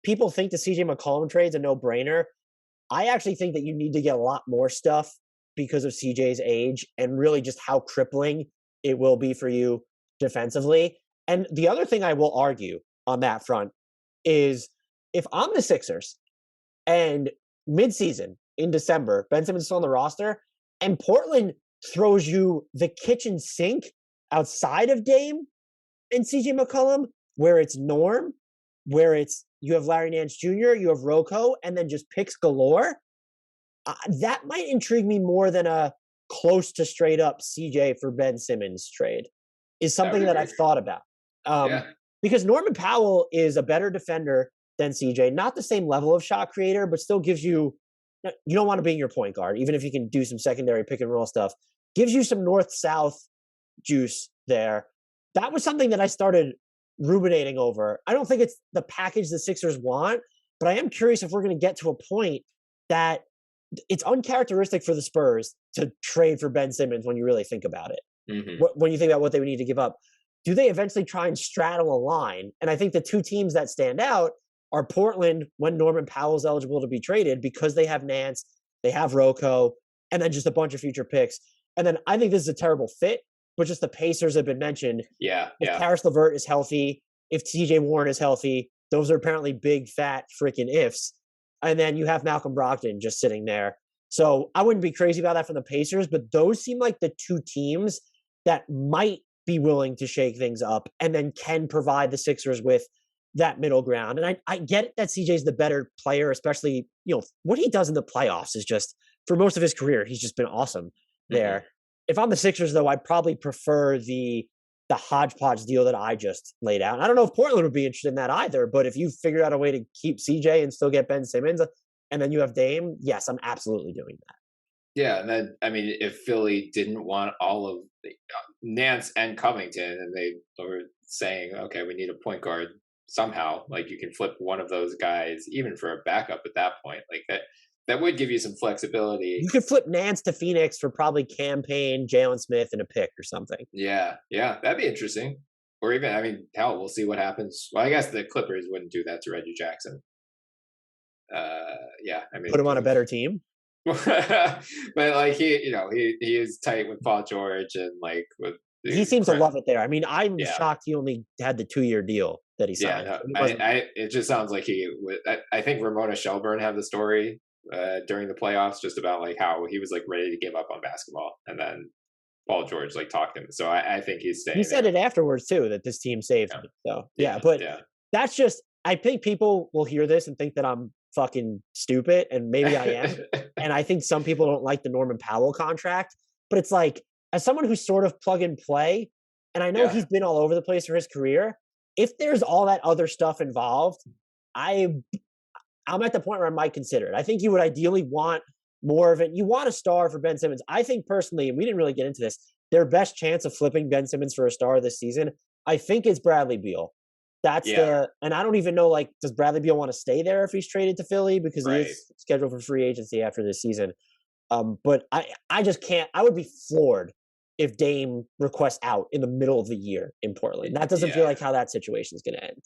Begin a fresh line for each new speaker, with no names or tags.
people think the CJ McCollum trade's a no-brainer. I actually think that you need to get a lot more stuff because of CJ's age and really just how crippling it will be for you defensively. And the other thing I will argue on that front is if I'm the Sixers and midseason in December, Ben Simmons is still on the roster, and Portland throws you the kitchen sink outside of Dame and CJ McCollum, where it's Norm, where it's you have Larry Nance Jr., you have Rocco, and then just picks galore. That might intrigue me more than a close to straight up CJ for Ben Simmons trade. Is something that I've thought about.
Yeah.
Because Norman Powell is a better defender than CJ, not the same level of shot creator, but still gives you. You don't want to be in your point guard, even if you can do some secondary pick and roll stuff. Gives you some north south juice there. That was something that I started ruminating over. I don't think it's the package the Sixers want, but I am curious if we're going to get to a point that it's uncharacteristic for the Spurs to trade for Ben Simmons when you really think about it.
Mm-hmm.
When you think about what they would need to give up, do they eventually try and straddle a line? And I think the two teams that stand out are Portland when Norman Powell's eligible to be traded because they have Nance, they have Rocco, and then just a bunch of future picks. And then I think this is a terrible fit, but just the Pacers have been mentioned. If Karis LeVert is healthy, if TJ Warren is healthy, those are apparently big, fat, freaking ifs. And then you have Malcolm Brogdon just sitting there. So I wouldn't be crazy about that from the Pacers, but those seem like the two teams that might be willing to shake things up and then can provide the Sixers with that middle ground. And I get that CJ's the better player, especially, what he does in the playoffs is just, for most of his career, he's just been awesome there. Mm-hmm. If I'm the Sixers, though, I'd probably prefer the hodgepodge deal that I just laid out. And I don't know if Portland would be interested in that either, but if you figure out a way to keep CJ and still get Ben Simmons, and then you have Dame, yes, I'm absolutely doing that.
Yeah, and then, if Philly didn't want all of Nance and Covington, and they were saying, okay, we need a point guard somehow, like you can flip one of those guys, even for a backup at that point, like that would give you some flexibility.
You could flip Nance to Phoenix for probably campaign, Jalen Smith, and a pick or something.
Yeah, that'd be interesting. Or even, hell, we'll see what happens. Well, I guess the Clippers wouldn't do that to Reggie Jackson.
Put him on a better team.
But like he is tight with Paul George and like with.
He seems to love it there. I'm shocked he only had the 2-year deal that he signed.
It just sounds like I think Ramona Shelburne had the story during the playoffs just about like how he was like ready to give up on basketball, and then Paul George like talked him. So I think he's staying.
He said it afterwards too, that this team saved him. So that's just. I think people will hear this and think that I'm fucking stupid, and maybe I am. And I think some people don't like the Norman Powell contract, but it's like, as someone who's sort of plug and play, and I know he's been all over the place for his career, if there's all that other stuff involved, I'm at the point where I might consider it. I think you would ideally want more of it. You want a star for Ben Simmons. I think personally, and we didn't really get into this, their best chance of flipping Ben Simmons for a star this season, I think it's Bradley Beal. And I don't even know, like, does Bradley Beal want to stay there if he's traded to Philly? Because he is scheduled for free agency after this season. But I just can't. I would be floored if Dame requests out in the middle of the year in Portland. That doesn't feel like how that situation is going to end.